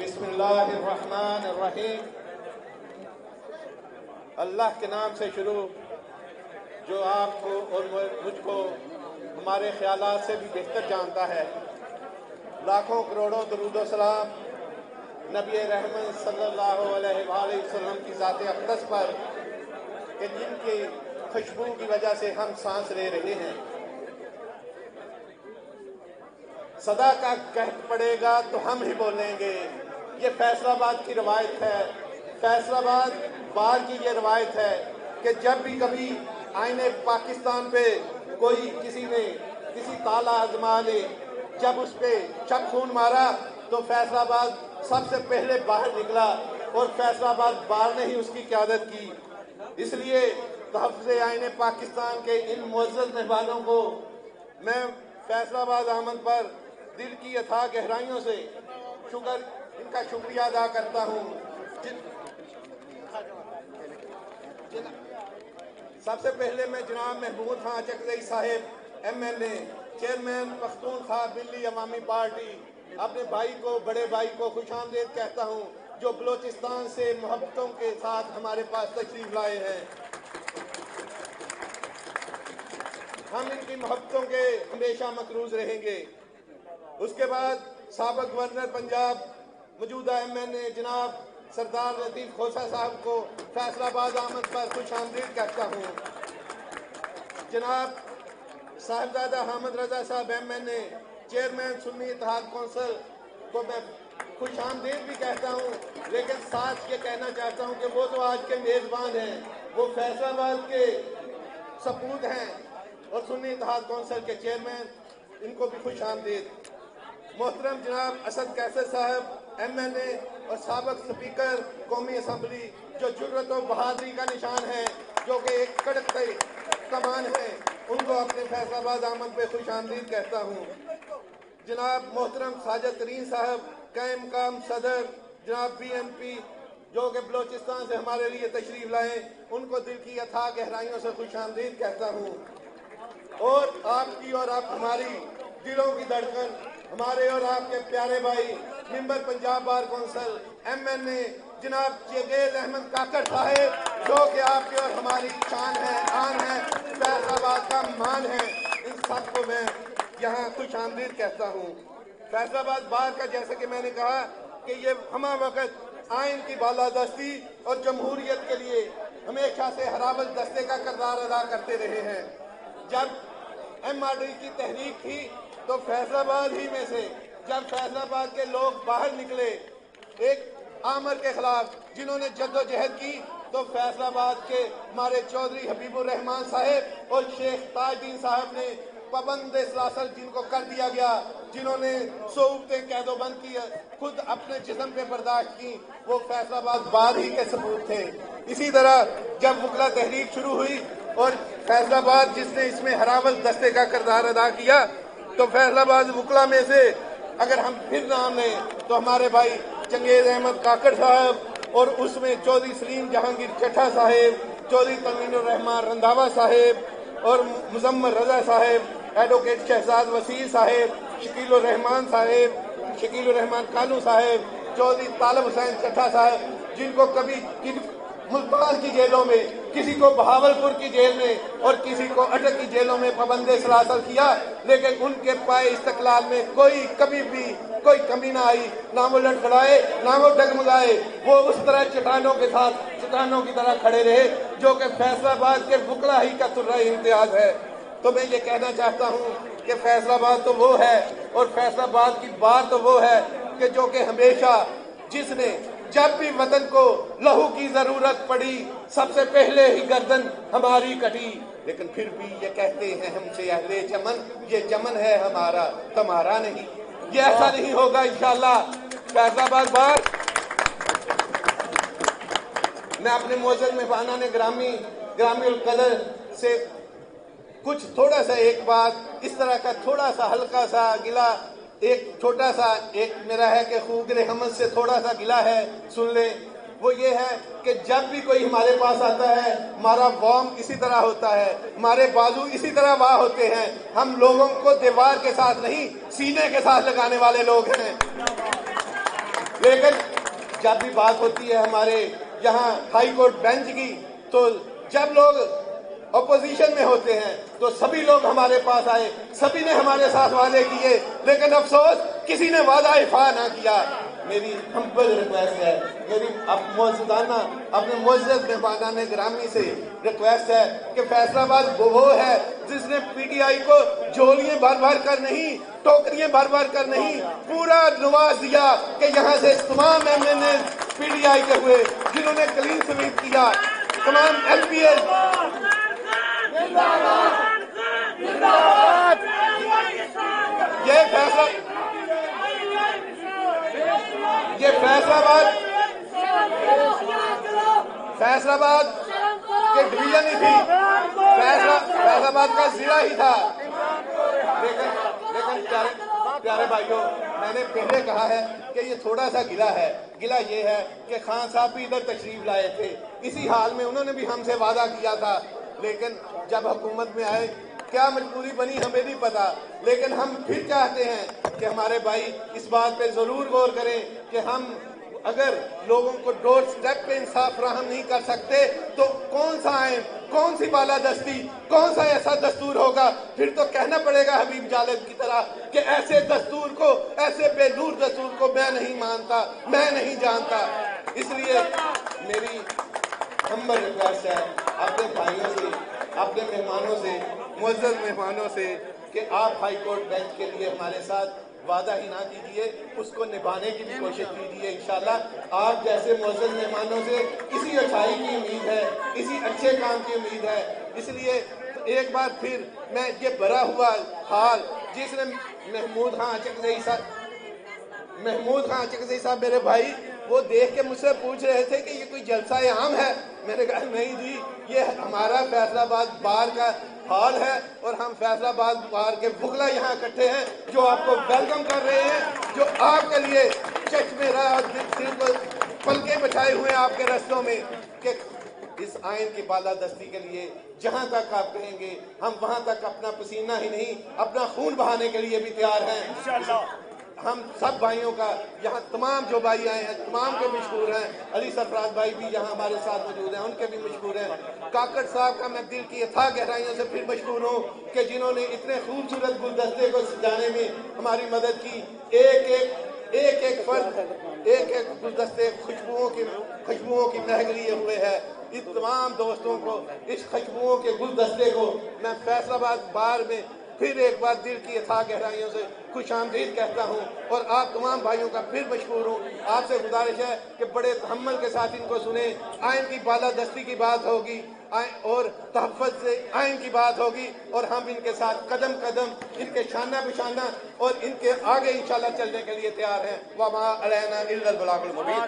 बिस्मिल्लाहिर्रहमानिर्रहीम। अल्लाह के नाम से शुरू, जो आपको और मुझको हमारे ख्यालात से भी बेहतर जानता है। लाखों करोड़ों दरूद व सलाम नबी रहमत सल्लल्लाहु अलैहि वसल्लम की ज़ात अक़दस पर कि जिनकी खुशबू की वजह से हम सांस ले रहे हैं। सदा का कहत पड़ेगा तो हम ही बोलेंगे, ये फैसलाबाद की रवायत है। फैसलाबाद बार की ये रवायत है कि जब भी कभी आईने पाकिस्तान पे कोई किसी ताला आजमा ने जब उस पे खून मारा तो फैसलाबाद सबसे पहले बाहर निकला और फैसलाबाद बार ने ही उसकी क़यादत की। इसलिए तहफ़्फ़ुज़ आईने पाकिस्तान के इन मुअज़्ज़ज़ मेहमानों को मैं फैसलाबाद आमद पर दिल की अथाह गहराइयों से इनका शुक्रिया अदा करता हूँ। सबसे पहले मैं जनाब महमूद खां चकजई साहिब MLA चेयरमैन पख्तूनख्वा मिल्ली अवामी पार्टी अपने भाई को, बड़े भाई को खुशामदीद कहता हूँ, जो बलोचिस्तान से मोहब्बतों के साथ हमारे पास तशरीफ लाए हैं। हम इनकी मोहब्बतों के हमेशा मकरूज रहेंगे। उसके बाद साबिक़ गवर्नर पंजाब मौजूदा MLA जनाब सरदार लतीफ़ खोसा साहब को फैसलाबाद आमद पर खुशामदीद कहता हूँ। जनाब साहिबजादा हामिद रजा साहब MLA चेयरमैन सुन्नी इत्तेहाद कौंसिल को मैं खुशामदीद भी कहता हूँ, लेकिन साथ ये कहना चाहता हूँ कि वो तो आज के मेज़बान हैं, वो फैसलाबाद के सपूत हैं और सुन्नी इत्तेहाद कौंसिल के चेयरमैन, इनको भी खुशामदीद। मोहतरम जनाब असद कैसर साहब MLA और साबिक़ स्पीकर कौमी असम्बली, जो जुर्रत और बहादुरी का निशान है, जो कि एक कड़कते कमान है, उनको अपने फैसलाबाद आमद पे खुशामदीद कहता हूँ। जनाब मोहतरम साजिद तरीन साहब कायम मकाम सदर जनाब BNP, जो कि बलोचिस्तान से हमारे लिए तशरीफ लाए, उनको दिल की अथाह गहराइयों से खुशामदीद कहता हूँ। और आपकी और आप हमारी दिलों की धड़कन, हमारे और आपके प्यारे भाई member Punjab bar council MLA जनाब जवेद अहमद काकड़ साहेब, जो कि आपके और हमारी शान है, आन है, फैसलाबाद का मान है, इन सबको मैं यहाँ खुशामदीद कहता हूँ। फैसलाबाद बार का जैसे कि मैंने कहा कि ये हमा वक्त आइन की बालादस्ती और जमहूरियत के लिए हमेशा से हरावल दस्ते का किरदार अदा करते रहे हैं। जब MRD की तहरीक थी तो फैसलाबाद ही में से जब फैसलाबाद के लोग बाहर निकले एक आमर के खिलाफ, जिन्होंने जद्दोजहद की, तो फैसलाबाद के हमारे चौधरी हबीबुर रहमान साहब और शेख ताजुद्दीन साहब ने पाबंद सलासल जिनको कर दिया गया, जिन्होंने सोबतें कैदोबंद की, खुद अपने जिस्म पे बर्दाश्त की, वो फैसलाबाद बार ही के सबूत थे। इसी तरह जब वकला तहरीक शुरू हुई और फैसलाबाद जिसने इसमें हरावल दस्ते का किरदार अदा किया, तो फैसलाबाद वकला में से अगर हम फिर नाम लें तो हमारे भाई जवेद अहमद काकड़ साहब और उसमें चौधरी सलीम जहांगीर चट्ठा साहेब, चौधरी तमीनुर रहमान रंधावा साहेब और मुजम्मल रजा साहेब, एडवोकेट शहजाद वसीर साहेब, शकीलुर रहमान साहेब, शकीलुर रहमान कानू साहेब, चौधरी तालब हुसैन चट्ठा साहब, जिनको कभी मुल्तान की जेलों में, किसी को बहावलपुर की जेल में और किसी को अटक की जेलों में पाबंदे सलासल किया, लेकिन उनके पाए इस्तकलाल में कभी भी कोई कमी ना आई, ना वो लड़खड़ाए, ना वो डगमगाए। वो उस तरह चट्टानों के साथ चट्टानों की तरह खड़े रहे, जो कि फैसलाबाद के वकला ही का तुर्रा इम्तियाज है। तो मैं ये कहना चाहता हूँ कि फैसलाबाद तो वो है और फैसलाबाद की बात तो वो है कि जो कि हमेशा जिसने जब भी वतन को लहू की जरूरत पड़ी, सबसे पहले ही गर्दन हमारी कटी, लेकिन फिर भी ये कहते हैं हमसे अहले चमन, ये चमन है हमारा, तुम्हारा नहीं। ये ऐसा नहीं होगा इंशाअल्लाह। फैसलाबाद बार मैं अपने मोअज़्ज़ज़ मेहमानान ग्रामी उल कदर से कुछ थोड़ा सा एक बात इस तरह का थोड़ा सा हल्का सा गिला, एक छोटा सा एक मेरा है कि खूगरे हमद से थोड़ा सा गिला है, सुन ले। वो ये है कि जब भी कोई हमारे पास आता है, हमारा वार्म इसी तरह होता है, हमारे बाजू इसी तरह वाह होते हैं। हम लोगों को दीवार के साथ नहीं, सीने के साथ लगाने वाले लोग हैं। लेकिन जब भी बात होती है हमारे यहाँ हाई कोर्ट बेंच की, तो जब लोग अपोजिशन में होते हैं तो सभी लोग हमारे पास आए, सभी ने हमारे साथ वादे किए, लेकिन अफसोस किसी ने वादा इफा ना किया। मेरी हम्बल रिक्वेस्ट है, मेरी मौजूदाना अपने मुअज़्ज़ज़ मेहमानान गिरामी से रिक्वेस्ट है कि फैसलाबाद वो है जिसने पीटीआई को झोलियां भर भर कर नहीं, टोकरियां भर भर कर नहीं, पूरा नवाज दिया कि यहाँ से तमाम एमएनए पीटीआई के हुए जिन्होंने क्लीन स्वीप किया, तमाम एमपीएस। ये फैसलाबाद के डिवीजन ही थी, फैसलाबाद का जिला ही था। लेकिन प्यारे भाइयों, मैंने पहले कहा है कि ये थोड़ा सा गिला है। गिला ये है कि खान साहब भी इधर तशरीफ लाए थे, इसी हाल में उन्होंने भी हमसे वादा किया था, लेकिन जब हुकूमत में आए क्या मजबूरी बनी हमें नहीं पता। लेकिन हम फिर चाहते हैं कि हमारे भाई इस बात पे जरूर गौर करें कि हम अगर लोगों को डोर स्टेप पे इंसाफ फराहम नहीं कर सकते तो कौन सा आइन, कौन सी बालादस्ती, कौन सा ऐसा दस्तूर होगा। फिर तो कहना पड़ेगा हबीब जालिब की तरह कि ऐसे दस्तूर को, ऐसे बेनूर दस्तूर को मैं नहीं मानता, मैं नहीं जानता। इसलिए मेरी हम्बल रिक्वेस्ट है अपने भाइयों से, अपने मेहमानों से, मुअज़्ज़ज़ मेहमानों से कि आप हाई कोर्ट बेंच के लिए हमारे साथ वादा ही ना कीजिए, उसको निभाने की भी कोशिश कीजिए। इंशाल्लाह आप जैसे मुअज़्ज़ज़ मेहमानों से इसी अच्छाई की उम्मीद है, इसी अच्छे काम की उम्मीद है। इसलिए एक बार फिर मैं ये भरा हुआ हाल जिसने महमूद खान चकज़ई साहब मेरे भाई वो देख के मुझसे पूछ रहे थे कि ये कोई जलसा आम है। मैंने कहा नहीं जी, ये हमारा फैसलाबाद बार का हाल है और हम फैसलाबाद बार के बुगला यहाँ इकट्ठे हैं जो आपको वेलकम कर रहे हैं, जो आपके लिए चश्मे राह दिल को पलके बिछाए हुए हैं आपके रस्तों में कि इस आइन की बालादस्ती के लिए जहाँ तक आप कहेंगे हम वहाँ तक अपना पसीना ही नहीं अपना खून बहाने के लिए भी तैयार हैं इंशाअल्लाह। हम सब भाइयों का यहाँ तमाम जो भाई आए हैं तमाम के मशहूर हैं। अली सरफराज भाई भी यहाँ हमारे साथ मौजूद हैं, उनके भी मशहूर हैं। काकड़ साहब का मैं दिल की अथाह गहराइयों से फिर मशहूर हूँ कि जिन्होंने इतने खूबसूरत गुलदस्ते को सजाने में हमारी मदद की। एक फर्द, एक गुलदस्ते खुशबुओं की महक लिए हुए है। इस तमाम दोस्तों को, इस खुशबुओं के गुलदस्ते को मैं फैसलाबाद बार में फिर एक बार दिल की अथाह गहराइयों से खुशामदीद कहता हूँ और आप तमाम भाइयों का फिर मशहूर हूँ। आपसे गुजारिश है कि बड़े तहम्मुल के साथ इनको सुने। आइन की बालादस्ती की बात होगी और तहफ़्फ़ुज़ से आइन की बात होगी और हम इनके साथ कदम कदम, इनके शाना बिशाना और इनके आगे इंशाल्लाह चलने के लिए तैयार हैं। वमा अलैना इल्लल बलागुल मुबीन।